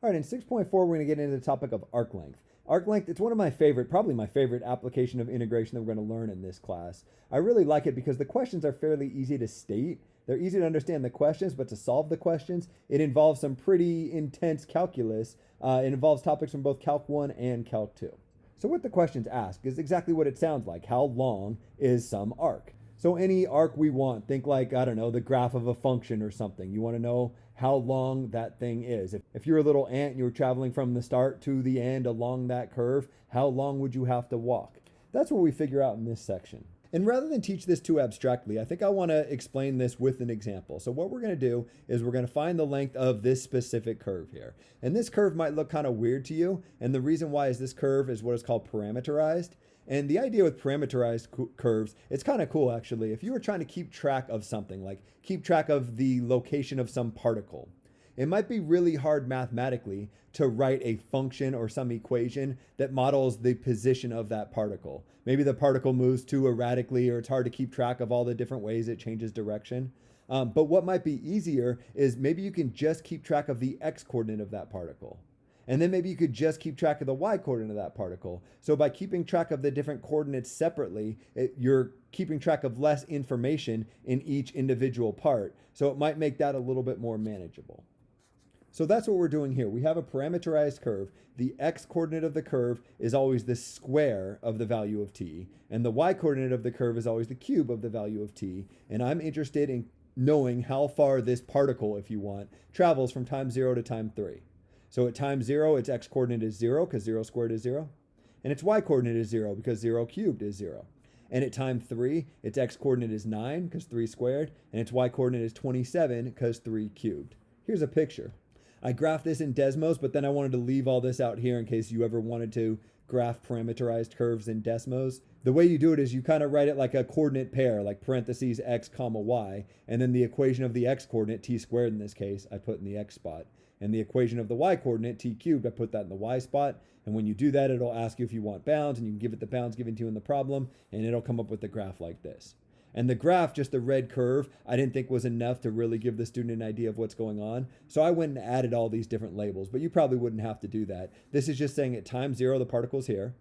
All right, in 6.4, we're going to get into the topic of arc length. Arc length, it's one of my favorite, probably my favorite application of integration that we're going to learn in this class. I really like it because the questions are fairly easy to state. They're easy to understand the questions, but to solve the questions, it involves some pretty intense calculus. It involves topics from both Calc 1 and Calc 2. So what the questions ask is exactly what it sounds like. How long is some arc? So any arc we want, think like, I don't know, the graph of a function or something. You want to know how long that thing is. If you're a little ant and you were traveling from the start to the end along that curve, how long would you have to walk? That's what we figure out in this section. And rather than teach this too abstractly, I think I want to explain this with an example. So what we're going to do is we're going to find the length of this specific curve here. And this curve might look kind of weird to you. And the reason why is this curve is what is called parameterized. And the idea with parameterized curves, it's kind of cool actually. If you were trying to keep track of something, like keep track of the location of some particle, it might be really hard mathematically to write a function or some equation that models the position of that particle. Maybe the particle moves too erratically, or it's hard to keep track of all the different ways it changes direction. But what might be easier is maybe you can just keep track of the x coordinate of that particle. And then maybe you could just keep track of the y coordinate of that particle. So by keeping track of the different coordinates separately, you're keeping track of less information in each individual part. So it might make that a little bit more manageable. So that's what we're doing here. We have a parameterized curve. The x coordinate of the curve is always the square of the value of t, and the y coordinate of the curve is always the cube of the value of t. And I'm interested in knowing how far this particle, if you want, travels from time 0 to time 3. So at time 0, its x coordinate is 0 because 0 squared is 0. And its y coordinate is 0 because 0 cubed is 0. And at time 3, its x coordinate is 9 because 3 squared. And its y coordinate is 27 because 3 cubed. Here's a picture. I graphed this in Desmos, but then I wanted to leave all this out here in case you ever wanted to graph parameterized curves in Desmos. The way you do it is you kind of write it like a coordinate pair, like parentheses x comma y, and then the equation of the x coordinate, t squared in this case, I put in the x spot. And the equation of the y coordinate, t cubed, I put that in the y spot. And when you do that, it'll ask you if you want bounds, and you can give it the bounds given to you in the problem, and it'll come up with the graph like this. And the graph, just the red curve, I didn't think was enough to really give the student an idea of what's going on. So I went and added all these different labels, but you probably wouldn't have to do that. This is just saying at time 0, the particle's here.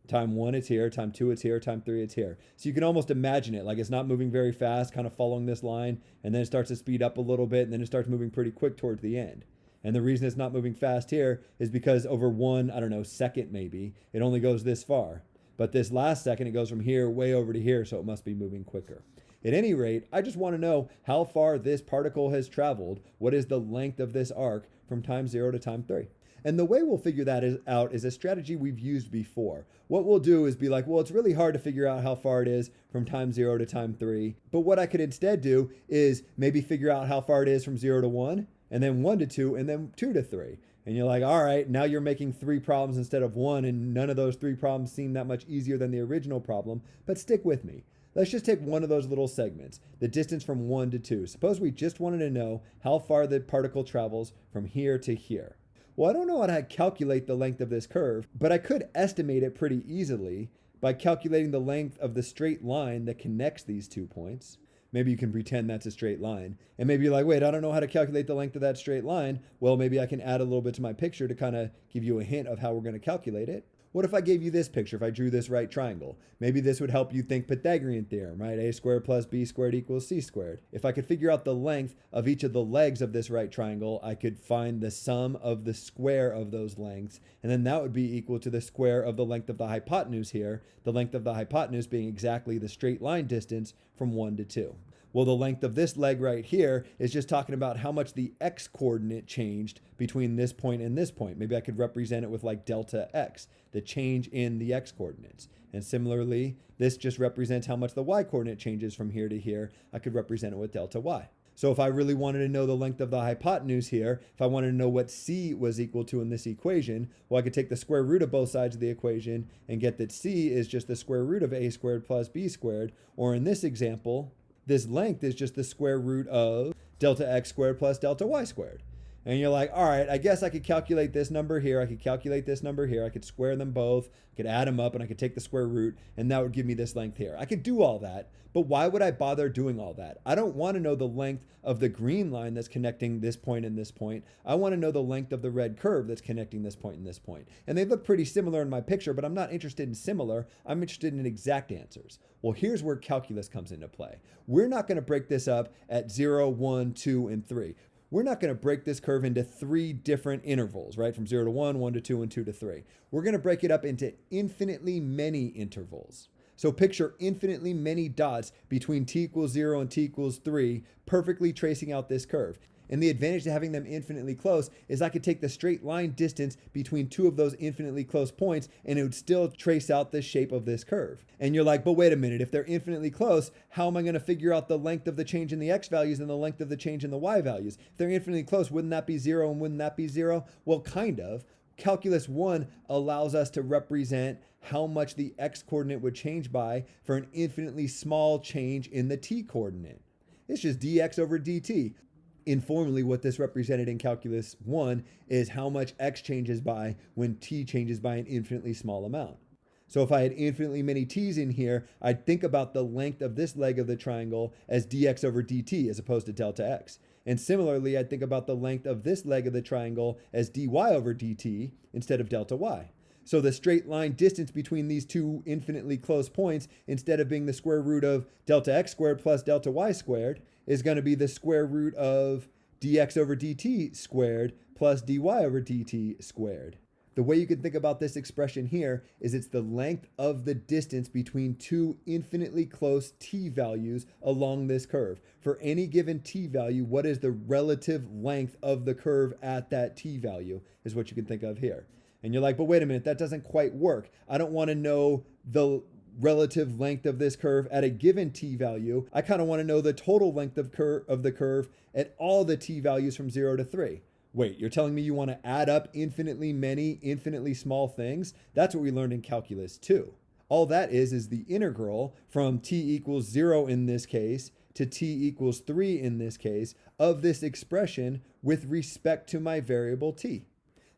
Time 1, it's here. Time 2, it's here. Time 3, it's here. So you can almost imagine it like it's not moving very fast, kind of following this line, and then it starts to speed up a little bit, and then it starts moving pretty quick towards the end. And the reason it's not moving fast here is because over one, I don't know, second maybe, it only goes this far. But this last second, it goes from here way over to here, so it must be moving quicker. At any rate, I just want to know how far this particle has traveled. What is the length of this arc from time 0 to time 3? And the way we'll figure that out is a strategy we've used before. What we'll do is be like, well, it's really hard to figure out how far it is from time 0 to time 3. But what I could instead do is maybe figure out how far it is from 0 to 1, and then 1 to 2, and then 2 to 3. And you're like, all right, now you're making 3 problems instead of 1, and none of those 3 problems seem that much easier than the original problem, but stick with me. Let's just take one of those little segments, the distance from 1 to 2. Suppose we just wanted to know how far the particle travels from here to here. Well, I don't know how to calculate the length of this curve, but I could estimate it pretty easily by calculating the length of the straight line that connects these 2 points. Maybe you can pretend that's a straight line. And maybe you're like, wait, I don't know how to calculate the length of that straight line. Well, maybe I can add a little bit to my picture to kind of give you a hint of how we're going to calculate it. What if I gave you this picture, if I drew this right triangle? Maybe this would help you think Pythagorean Theorem, right? A squared plus b squared equals c squared. If I could figure out the length of each of the legs of this right triangle, I could find the sum of the square of those lengths, and then that would be equal to the square of the length of the hypotenuse here, the length of the hypotenuse being exactly the straight line distance from 1 to 2. Well, the length of this leg right here is just talking about how much the x coordinate changed between this point and this point. Maybe I could represent it with like delta x, the change in the x coordinates. And similarly, this just represents how much the y coordinate changes from here to here. I could represent it with delta y. So if I really wanted to know the length of the hypotenuse here, if I wanted to know what c was equal to in this equation, well, I could take the square root of both sides of the equation and get that c is just the square root of a squared plus b squared. Or in this example, this length is just the square root of delta x squared plus delta y squared. And you're like, all right, I guess I could calculate this number here. I could calculate this number here. I could square them both. I could add them up and I could take the square root and that would give me this length here. I could do all that, but why would I bother doing all that? I don't want to know the length of the green line that's connecting this point and this point. I want to know the length of the red curve that's connecting this point and this point. And they look pretty similar in my picture, but I'm not interested in similar. I'm interested in exact answers. Well, here's where calculus comes into play. We're not going to break this up at 0, 1, 2, and 3. We're not going to break this curve into 3 different intervals, right? From 0 to 1, 1 to 2, and 2 to 3. We're going to break it up into infinitely many intervals. So picture infinitely many dots between t equals 0 and t equals 3, perfectly tracing out this curve. And the advantage to having them infinitely close is I could take the straight line distance between 2 of those infinitely close points and it would still trace out the shape of this curve. And you're like, but wait a minute, if they're infinitely close, how am I going to figure out the length of the change in the x values and the length of the change in the y values? If they're infinitely close, wouldn't that be 0 and wouldn't that be 0? Well, kind of. Calculus 1 allows us to represent how much the x coordinate would change by for an infinitely small change in the t coordinate. It's just dx over dt. Informally, what this represented in calculus 1 is how much x changes by when t changes by an infinitely small amount. So if I had infinitely many t's in here, I'd think about the length of this leg of the triangle as dx over dt as opposed to delta x. And similarly, I'd think about the length of this leg of the triangle as dy over dt instead of delta y. So the straight line distance between these two infinitely close points, instead of being the square root of delta x squared plus delta y squared, is going to be the square root of dx over dt squared plus dy over dt squared. The way you can think about this expression here is it's the length of the distance between 2 infinitely close t values along this curve. For any given t value, what is the relative length of the curve at that t value is what you can think of here. And you're like, but wait a minute, that doesn't quite work. I don't want to know the relative length of this curve at a given t value. I kind of want to know the total length of the curve at all the t values from 0 to 3. Wait, you're telling me you want to add up infinitely many, infinitely small things? That's what we learned in calculus 2. All that is the integral from t equals 0 in this case to t equals 3 in this case of this expression with respect to my variable t.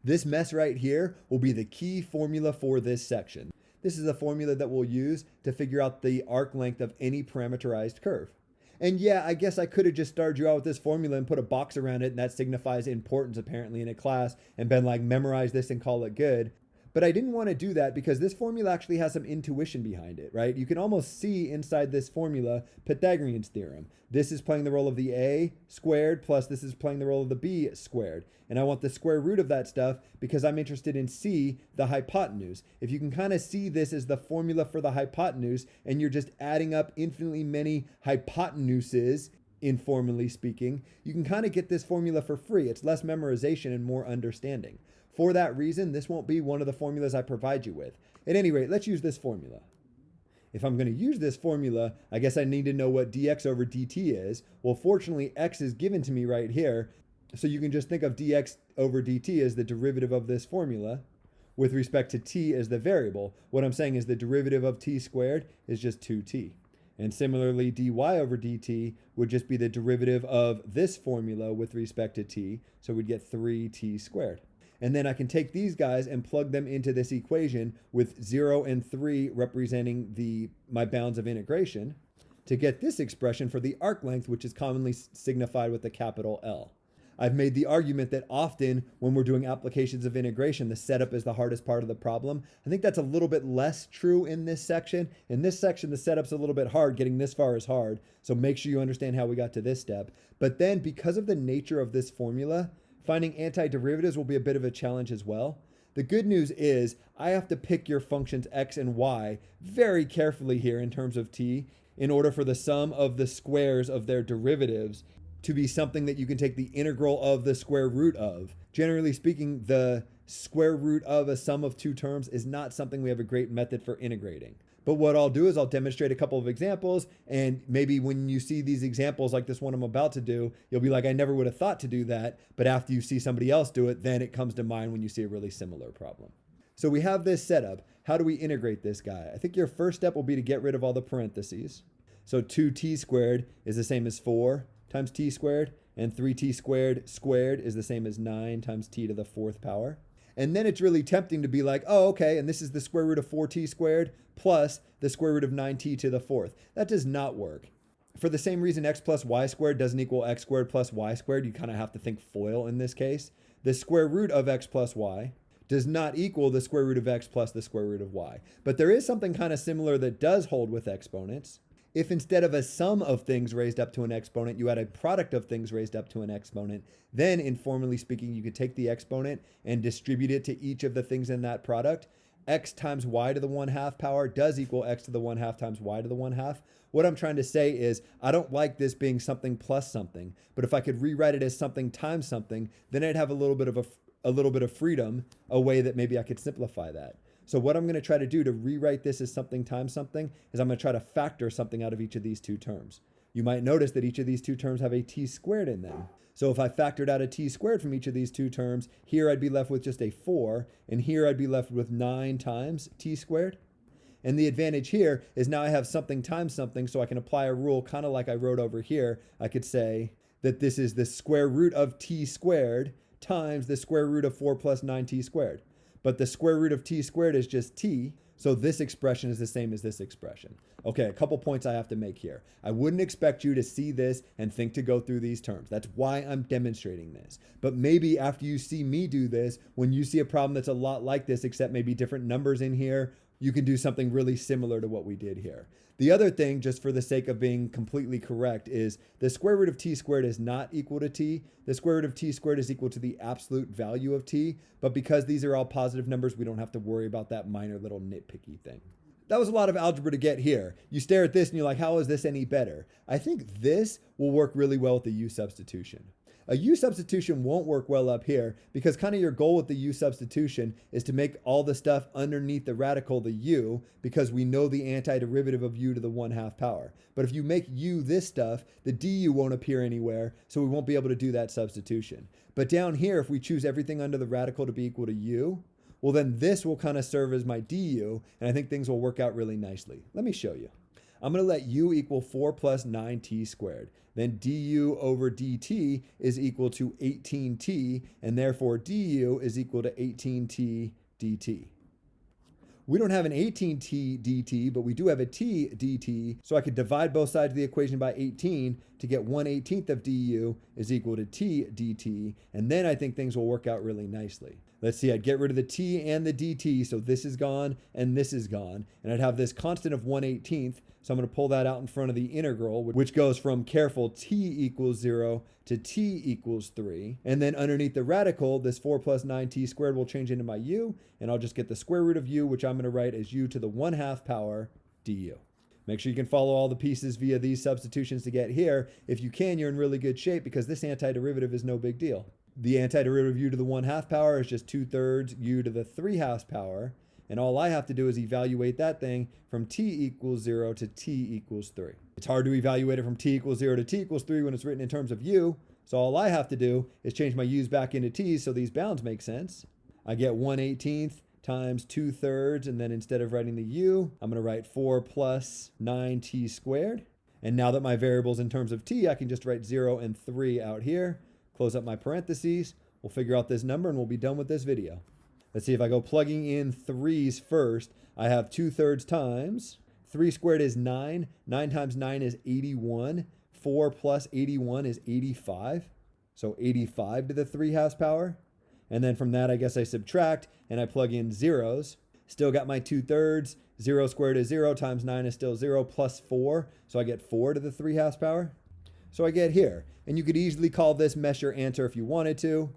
This mess right here will be the key formula for this section. This is a formula that we'll use to figure out the arc length of any parameterized curve. And yeah, I guess I could have just started you out with this formula and put a box around it, and that signifies importance apparently in a class, and been like, memorize this and call it good. But I didn't want to do that because this formula actually has some intuition behind it, right? You can almost see inside this formula Pythagorean Theorem. This is playing the role of the a squared plus this is playing the role of the b squared. And I want the square root of that stuff because I'm interested in c, the hypotenuse. If you can kind of see this as the formula for the hypotenuse and you're just adding up infinitely many hypotenuses, informally speaking, you can kind of get this formula for free. It's less memorization and more understanding. For that reason, this won't be one of the formulas I provide you with. At any rate, let's use this formula. If I'm going to use this formula, I guess I need to know what dx over dt is. Well, fortunately, x is given to me right here. So you can just think of dx over dt as the derivative of this formula with respect to t as the variable. What I'm saying is the derivative of t squared is just 2t. And similarly, dy over dt would just be the derivative of this formula with respect to t. So we'd get 3t squared. And then I can take these guys and plug them into this equation with 0 and 3 representing my bounds of integration to get this expression for the arc length, which is commonly signified with the capital L. I've made the argument that often when we're doing applications of integration, the setup is the hardest part of the problem. I think that's a little bit less true in this section. In this section, the setup's a little bit hard. Getting this far is hard. So make sure you understand how we got to this step. But then because of the nature of this formula, finding antiderivatives will be a bit of a challenge as well. The good news is I have to pick your functions x and y very carefully here in terms of t in order for the sum of the squares of their derivatives to be something that you can take the integral of the square root of. Generally speaking, the square root of a sum of two terms is not something we have a great method for integrating. But what I'll do is I'll demonstrate a couple of examples, and maybe when you see these examples like this one I'm about to do, you'll be like, I never would have thought to do that. But after you see somebody else do it, then it comes to mind when you see a really similar problem. So we have this setup. How do we integrate this guy? I think your first step will be to get rid of all the parentheses. So 2t squared is the same as 4 times t squared, and 3t squared squared is the same as 9 times t to the 4th power. And then it's really tempting to be like, oh, okay, and this is the square root of 4t squared plus the square root of 9t to the 4th. That does not work. For the same reason x plus y squared doesn't equal x squared plus y squared, you kind of have to think FOIL in this case. The square root of x plus y does not equal the square root of x plus the square root of y. But there is something kind of similar that does hold with exponents. If instead of a sum of things raised up to an exponent, you had a product of things raised up to an exponent, then informally speaking, you could take the exponent and distribute it to each of the things in that product. X times y to the 1/2 power does equal x to the 1/2 times y to the 1/2. What I'm trying to say is I don't like this being something plus something, but if I could rewrite it as something times something, then I'd have a little bit of freedom, a way that maybe I could simplify that. So what I'm going to try to do to rewrite this as something times something is I'm going to try to factor something out of each of these two terms. You might notice that each of these two terms have a t squared in them. So if I factored out a t squared from each of these two terms, here I'd be left with just a 4, and here I'd be left with 9 times t squared. And the advantage here is now I have something times something, so I can apply a rule kind of like I wrote over here. I could say that this is the square root of t squared times the square root of 4 plus 9t squared. But the square root of t squared is just t, so this expression is the same as this expression. Okay, a couple points I have to make here. I wouldn't expect you to see this and think to go through these terms. That's why I'm demonstrating this. But maybe after you see me do this, when you see a problem that's a lot like this, except maybe different numbers in here, you can do something really similar to what we did here. The other thing, just for the sake of being completely correct, is the square root of t squared is not equal to t. The square root of t squared is equal to the absolute value of t. But because these are all positive numbers, we don't have to worry about that minor little nitpicky thing. That was a lot of algebra to get here. You stare at this and you're like, how is this any better? I think this will work really well with the u substitution. A u substitution won't work well up here because kind of your goal with the u substitution is to make all the stuff underneath the radical the u, because we know the antiderivative of u to the 1/2 power. But if you make u this stuff, the du won't appear anywhere, so we won't be able to do that substitution. But down here, if we choose everything under the radical to be equal to u, well then this will kind of serve as my du, and I think things will work out really nicely. Let me show you. I'm going to let u equal 4 plus 9t squared. Then du over dt is equal to 18t, and therefore du is equal to 18t dt. We don't have an 18t dt, but we do have a t dt, so I could divide both sides of the equation by 18 to get 1/18 of du is equal to t dt, and then I think things will work out really nicely. Let's see, I'd get rid of the t and the dt, so this is gone and this is gone, and I'd have this constant of 1/18, so I'm going to pull that out in front of the integral, which goes from careful t equals 0 to t equals 3. And then underneath the radical, this 4 plus 9t squared will change into my u, and I'll just get the square root of u, which I'm going to write as u to the 1/2 power du. Make sure you can follow all the pieces via these substitutions to get here. If you can, you're in really good shape because this antiderivative is no big deal. The antiderivative of u to the 1/2 power is just 2/3 u to the 3/2 power. And all I have to do is evaluate that thing from t equals 0 to t equals 3. It's hard to evaluate it from t equals 0 to t equals 3 when it's written in terms of u. So all I have to do is change my u's back into t's so these bounds make sense. I get 1/18 times 2/3, and then instead of writing the u, I'm going to write 4 plus 9t squared. And now that my variable's in terms of t, I can just write 0 and 3 out here. Close up my parentheses. We'll figure out this number and we'll be done with this video. Let's see, if I go plugging in 3's first, I have 2/3 times. 3 squared is 9. 9 times 9 is 81. 4 plus 81 is 85. So 85 to the 3/2 power. And then from that, I guess I subtract and I plug in zeros. Still got my 2/3. 0 squared is 0 times 9 is still 0 plus 4. So I get 4 to the 3/2 power. So I get here. And you could easily call this mesh your answer if you wanted to.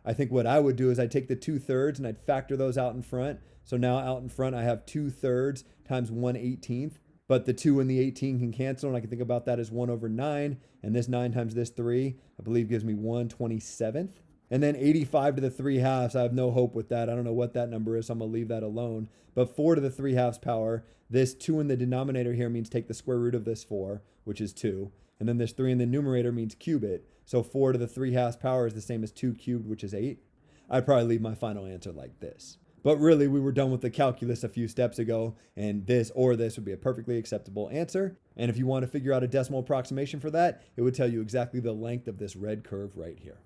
I think what I would do is I'd take the 2/3 and I'd factor those out in front. So now out in front, I have 2/3 times 1/18. But the 2 and the 18 can cancel, and I can think about that as 1 over 9. And this 9 times this 3, I believe gives me 1/27. And then 85 to the 3/2, I have no hope with that. I don't know what that number is, so I'm going to leave that alone. But 4 to the 3/2 power, this 2 in the denominator here means take the square root of this 4, which is 2. And then this 3 in the numerator means cube it. So 4 to the 3/2 power is the same as 2 cubed, which is 8. I'd probably leave my final answer like this. But really, we were done with the calculus a few steps ago, and this or this would be a perfectly acceptable answer. And if you want to figure out a decimal approximation for that, it would tell you exactly the length of this red curve right here.